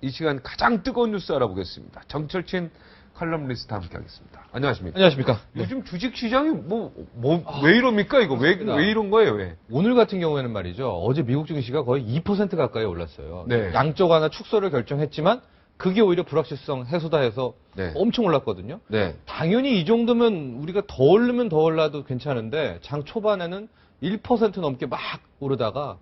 이 시간 가장 뜨거운 뉴스 알아보겠습니다. 정철친 칼럼니스트 함께하겠습니다. 안녕하십니까? 안녕하십니까? 요즘 주식시장이 왜 이럽니까 이거? 왜 이런 거예요? 왜? 오늘 같은 경우에는 말이죠. 어제 미국 증시가 거의 2% 가까이 올랐어요. 네. 양적 완화 축소를 결정했지만 그게 오히려 불확실성 해소다 해서 네. 엄청 올랐거든요. 네. 당연히 이 정도면 우리가 더 오르면 더 올라도 괜찮은데 장 초반에는 1% 넘게 막 오르다가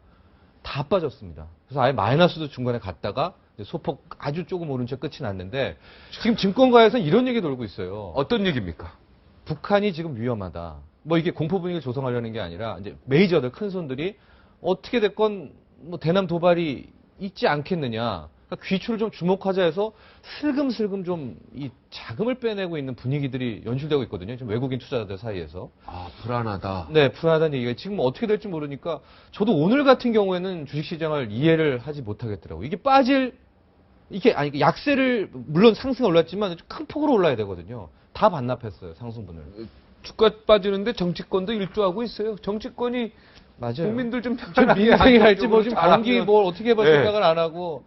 다 빠졌습니다. 그래서 아예 마이너스도 중간에 갔다가 소폭 아주 조금 오른 채 끝이 났는데 지금 증권가에서는 이런 얘기 돌고 있어요. 어떤 얘기입니까? 북한이 지금 위험하다. 뭐 이게 공포 분위기를 조성하려는 게 아니라 이제 메이저들 큰 손들이 어떻게 됐건 뭐 대남 도발이 있지 않겠느냐. 그러니까 귀추를 좀 주목하자 해서 슬금슬금 좀 이 자금을 빼내고 있는 분위기들이 연출되고 있거든요. 지금 외국인 투자자들 사이에서. 아, 불안하다. 네, 불안하다는 얘기가 지금 어떻게 될지 모르니까 저도 오늘 같은 경우에는 주식시장을 이해를 하지 못하겠더라고요. 이게 약세를 물론 상승이 올랐지만 큰 폭으로 올라야 되거든요. 다 반납했어요, 상승분을. 주가 빠지는데 정치권도 일조하고 있어요. 정치권이 맞아요. 국민들 좀 민생이 할지 뭐 지금 경기 뭘 어떻게 해봐 네. 생각을 안 하고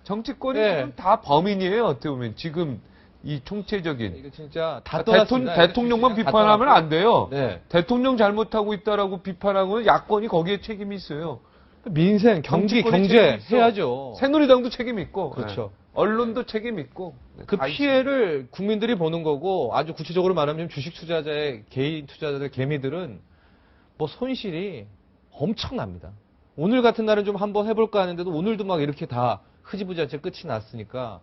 정치권이 네. 지금 다 범인이에요. 어떻게 보면 지금 이 총체적인 이거 진짜 다 떠났습니다. 대통령만 비판하면 안 돼요. 네. 대통령 잘못하고 있다라고 비판하고 야권이 거기에 책임이 있어요. 민생, 경제 해야죠. 새누리당도 책임 있고, 그렇죠. 네. 언론도 책임 있고. 그 피해를 국민들이 보는 거고 아주 구체적으로 말하면 주식 투자자의 개인 투자자들 개미들은 뭐 손실이 엄청납니다. 오늘 같은 날은 좀 한번 해볼까 하는데도 오늘도 막 이렇게 다 흐지부지한채 끝이 났으니까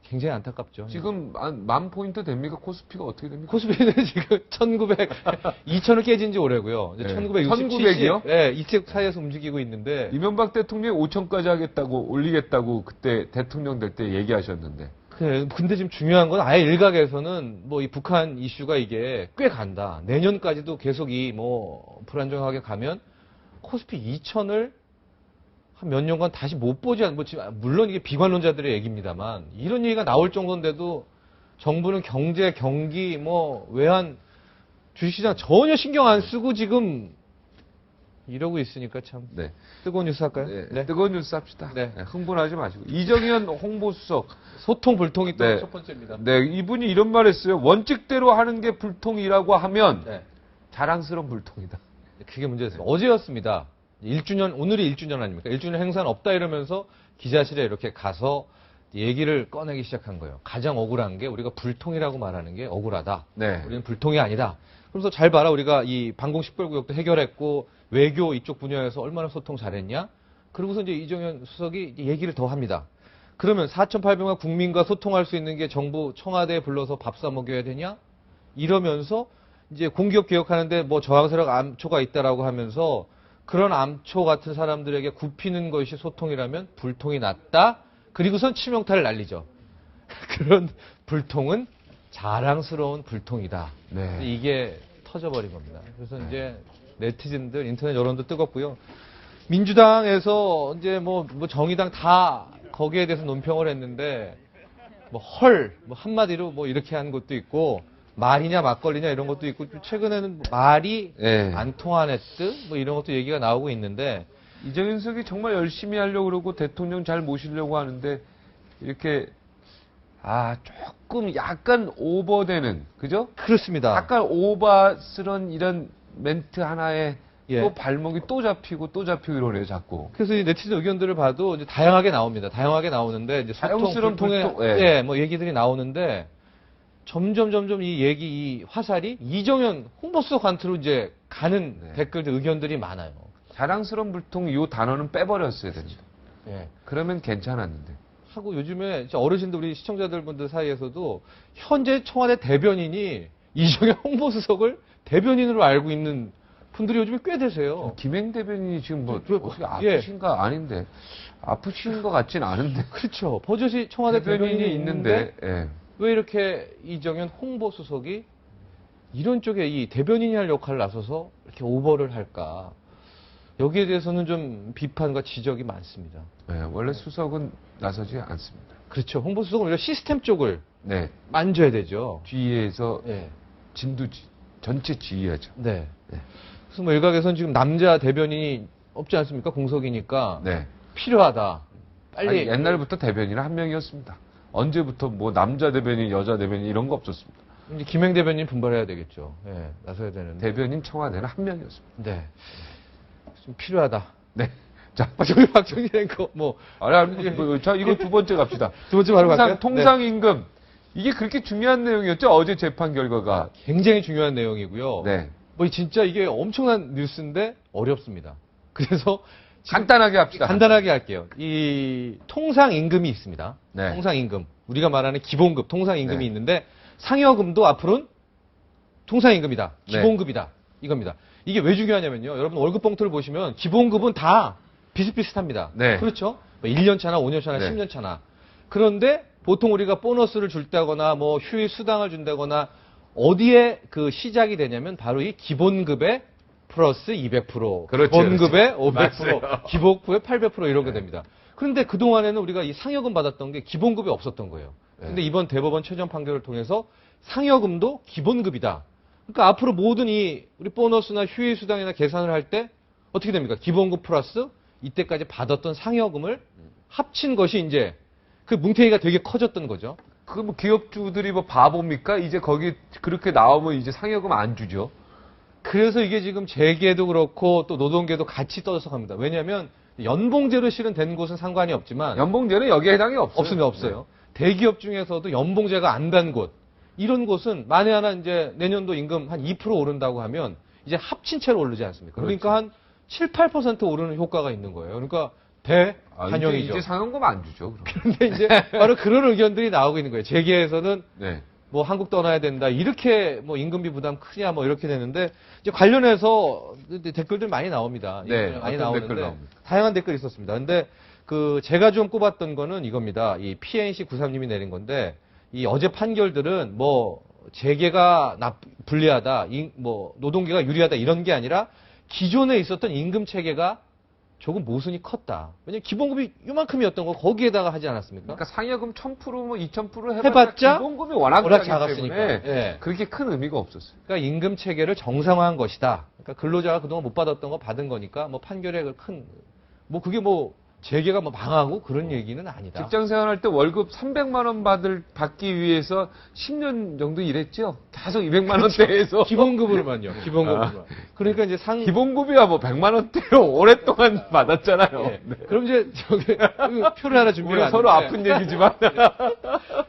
굉장히 안타깝죠. 지금 10,000포인트 됩니까? 코스피가 어떻게 됩니까? 코스피는 지금 2,000을 깨진 지 오래고요. 네. 1960이요? 네, 이쪽 사이에서 움직이고 있는데. 이명박 대통령이 5,000까지 하겠다고 올리겠다고 그때 대통령 될 때 얘기하셨는데. 근데 지금 중요한 건 아예 일각에서는 뭐 이 북한 이슈가 이게 꽤 간다. 내년까지도 계속 불안정하게 가면 코스피 2,000을 한 몇 년간 다시 못 보지 않, 물론 이게 비관론자들의 얘기입니다만, 이런 얘기가 나올 정도인데도 정부는 경제, 경기, 외환, 주식시장 전혀 신경 안 쓰고 지금 이러고 있으니까 참. 네. 뜨거운 뉴스 할까요? 네. 네. 뜨거운 뉴스 합시다. 네. 흥분하지 마시고. 이정현 홍보수석. 소통 불통이 또 네. 첫 번째입니다. 네. 이분이 이런 말 했어요. 원칙대로 하는 게 불통이라고 하면 네. 자랑스러운 불통이다. 그게 문제였어요. 어제였습니다. 1주년, 오늘이 1주년 아닙니까? 1주년 행사는 없다 이러면서 기자실에 이렇게 가서 얘기를 꺼내기 시작한 거예요. 가장 억울한 게 우리가 불통이라고 말하는 게 억울하다. 네. 우리는 불통이 아니다. 그래서 잘 봐라. 우리가 이 방공 식별구역도 해결했고 외교 이쪽 분야에서 얼마나 소통 잘했냐. 그러고서 이제 이정현 수석이 얘기를 더 합니다. 그러면 4,800만 국민과 소통할 수 있는 게 정부 청와대에 불러서 밥 사 먹여야 되냐? 이러면서 이제 공기업 개혁하는데 저항세력 암초가 있다라고 하면서 그런 암초 같은 사람들에게 굽히는 것이 소통이라면 불통이 낫다. 그리고선 치명타를 날리죠. 그런 불통은 자랑스러운 불통이다. 네. 이게 터져버린 겁니다. 그래서 이제 네티즌들, 인터넷 여론도 뜨겁고요. 민주당에서 이제 정의당 다 거기에 대해서 논평을 했는데 한마디로 이렇게 한 것도 있고 말이냐 막걸리냐 이런 것도 있고 최근에는 말이 네. 안 통하는 듯 이런 것도 얘기가 나오고 있는데 이정현 수석이 정말 열심히 하려고 그러고 대통령 잘 모시려고 하는데 이렇게 조금 약간 오버되는 그죠? 그렇습니다. 약간 오바스런 이런 멘트 하나에 예. 또 발목이 또 잡히고 이러네요 자꾸. 그래서 이 네티즌 의견들을 봐도 이제 다양하게 나옵니다. 다양하게 나오는데 이제 다양스러운 소통의 불통, 얘기들이 나오는데 점점 이 화살이 이정현 홍보수석한테로 이제 가는 댓글들 의견들이 많아요. 자랑스러운 불통 이 단어는 빼버렸어야 됩니다. 예. 그러면 괜찮았는데. 하고 요즘에 어르신들 우리 시청자들분들 사이에서도 현재 청와대 대변인이 이정현 홍보수석을 대변인으로 알고 있는 분들이 요즘에 꽤 되세요. 김행 대변인이 지금 어떻게 아프신가 아닌데 아프신 것 같진 않은데. 그렇죠. 버젓이 청와대 대변인이 있는데 예. 왜 이렇게 이정현 홍보수석이 이런 쪽에 이 대변인이 할 역할을 나서서 이렇게 오버를 할까? 여기에 대해서는 좀 비판과 지적이 많습니다. 네, 원래 수석은 나서지 않습니다. 그렇죠. 홍보수석은 오히려 시스템 쪽을 네. 만져야 되죠. 지휘에서 네. 전체 지휘하죠. 네. 그래서 일각에서는 지금 남자 대변인이 없지 않습니까? 공석이니까 네. 필요하다. 빨리. 아니, 옛날부터 대변인은 한 명이었습니다. 언제부터 뭐 남자 대변인, 여자 대변인 이런 거 없었습니다. 이제 김행 대변인 분발해야 되겠죠. 예, 나서야 되는데. 대변인 청와대는 한 명이었습니다. 네. 좀 필요하다. 네. 자, 저기 박정희 앵커, 뭐. 자, 이거 두 번째 갑시다. 두 번째 바로 갈까요? 통상임금. 이게 그렇게 중요한 내용이었죠? 어제 재판 결과가. 굉장히 중요한 내용이고요. 네. 뭐 진짜 이게 엄청난 뉴스인데 어렵습니다. 그래서 간단하게 합시다. 간단하게 할게요. 이 통상임금이 있습니다. 네. 통상임금. 우리가 말하는 기본급, 통상임금이 네. 있는데 상여금도 앞으로는 통상임금이다. 네. 기본급이다. 이겁니다. 이게 왜 중요하냐면요. 여러분 월급 봉투를 보시면 기본급은 다 비슷비슷합니다. 네. 그렇죠? 1년 차나 5년 차나 네. 10년 차나. 그런데 보통 우리가 보너스를 준다거나 뭐 휴일 수당을 준다거나 어디에 그 시작이 되냐면 바로 이 기본급의 플러스 200%, 그렇죠, 기본급의 그렇죠. 500%, 맞아요. 기본급의 800% 이런 게 됩니다. 그런데 그동안에는 우리가 이 상여금 받았던 게 기본급이 없었던 거예요. 근데 이번 대법원 최종 판결을 통해서 상여금도 기본급이다. 그러니까 앞으로 모든 이 우리 보너스나 휴일 수당이나 계산을 할 때 어떻게 됩니까? 기본급 플러스 이때까지 받았던 상여금을 합친 것이 이제 그 뭉태기가 되게 커졌던 거죠. 그 뭐 기업주들이 뭐 바보입니까? 이제 거기 그렇게 나오면 이제 상여금 안 주죠. 그래서 이게 지금 재계도 그렇고 또 노동계도 같이 떠들썩합니다. 왜냐하면 연봉제로 실은 된 곳은 상관이 없지만 연봉제는 여기에 해당이 없어요. 없습니다. 없어요. 대기업 중에서도 연봉제가 안 단 곳 이런 곳은 만에 하나 이제 내년도 임금 한 2% 오른다고 하면 이제 합친 채로 오르지 않습니까? 그러니까 한 7, 8% 오르는 효과가 있는 거예요. 그러니까 대환영이죠. 이제 상여금 안 주죠. 그럼. 그런데 이제 바로 그런 의견들이 나오고 있는 거예요. 재계에서는 네. 뭐 한국 떠나야 된다. 이렇게 뭐 임금비 부담 크냐 뭐 이렇게 되는데 이제 관련해서 댓글들 많이 나옵니다. 네, 많이 어떤 나오는데 댓글 나옵니까? 다양한 댓글이 있었습니다. 근데 그 제가 좀 꼽았던 거는 이겁니다. 이 PNC 93님이 내린 건데 이 어제 판결들은 뭐 재계가 불리하다, 뭐 노동계가 유리하다 이런 게 아니라 기존에 있었던 임금 체계가 조금 모순이 컸다. 왜냐면 기본급이 요만큼이었던 거 거기에다가 하지 않았습니까? 그러니까 상여금 1000% 뭐 2000% 해봤자 기본급이 워낙 작았으니까. 때문에 예. 그렇게 큰 의미가 없었어요. 그러니까 임금 체계를 정상화한 것이다. 그러니까 근로자가 그동안 못 받았던 거 받은 거니까 뭐 판결에 뭐 그게 뭐 재계가 뭐 망하고 그런 얘기는 아니다. 직장 생활할 때 월급 300만 원 받기 위해서 10년 정도 일했죠. 계속 200만 원대에서 기본급으로만요. 기본급으로만. 그러니까 이제 기본급이야 뭐 100만 원대로 오랫동안 받았잖아요. 네. 네. 그럼 이제 저기 표를 하나 우리 준비해 서로 아픈 얘기지만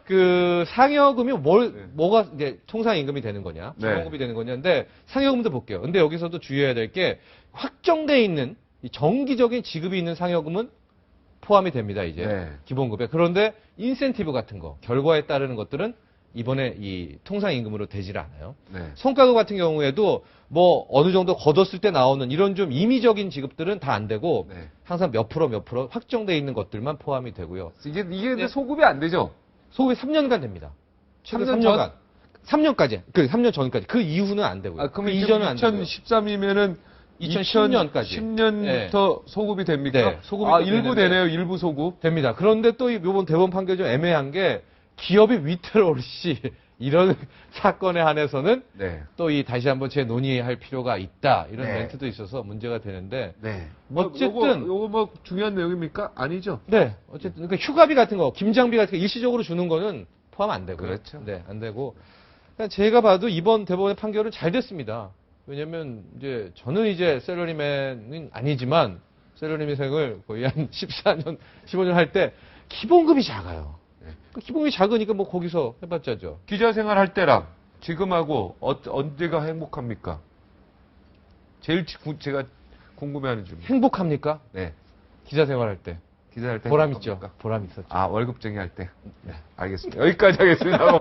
그 상여금이 뭐가 이제 통상 임금이 되는 거냐, 네. 기본급이 되는 거냐인데 상여금도 볼게요. 근데 여기서도 주의해야 될 게 확정돼 있는 이 정기적인 지급이 있는 상여금은 포함이 됩니다. 이제 네. 기본급에. 그런데 인센티브 같은 거, 결과에 따르는 것들은 이번에 이 통상 임금으로 되질 않아요. 네. 성과급 같은 경우에도 뭐 어느 정도 걷었을 때 나오는 이런 좀 임의적인 지급들은 다 안 되고 네. 항상 몇 프로 확정돼 있는 것들만 포함이 되고요. 이게 근데 소급이 안 되죠. 소급이 3년간 됩니다. 최근 3년 3년간. 3년까지. 그 3년 전까지. 그 이후는 안 되고요. 그럼 그 이전은 안 되고요. 2013이면은 2010년까지. 10년부터 소급이 됩니까? 네, 소급이 또 일부 되는데. 되네요. 일부 소급. 됩니다. 그런데 또 이번 대법원 판결이 좀 애매한 게 기업이 위태로울 시 이런 사건에 한해서는 네. 또 다시 한번 재논의할 필요가 있다. 이런 네. 멘트도 있어서 문제가 되는데 네. 어쨌든 요거 뭐 중요한 내용입니까? 아니죠. 네. 어쨌든 그러니까 휴가비 같은 거, 김장비 같은 거 일시적으로 주는 거는 포함 안 되고요. 그렇죠. 네, 안 되고. 그러니까 제가 봐도 이번 대법원의 판결은 잘 됐습니다. 왜냐면 이제 저는 이제 셀러리맨은 아니지만 셀러리맨 생을 거의 한 14년, 15년 할 때 기본급이 작아요. 그 기본급이 작으니까 뭐 거기서 해봤자죠. 기자 생활할 때랑 지금하고 언제가 행복합니까? 제일 제가 궁금해하는 질문. 행복합니까? 네. 기자 생활할 때. 기자 할 때 보람 있죠. 행복합니까? 보람 있었죠. 월급쟁이 할 때. 네. 알겠습니다. 여기까지 하겠습니다.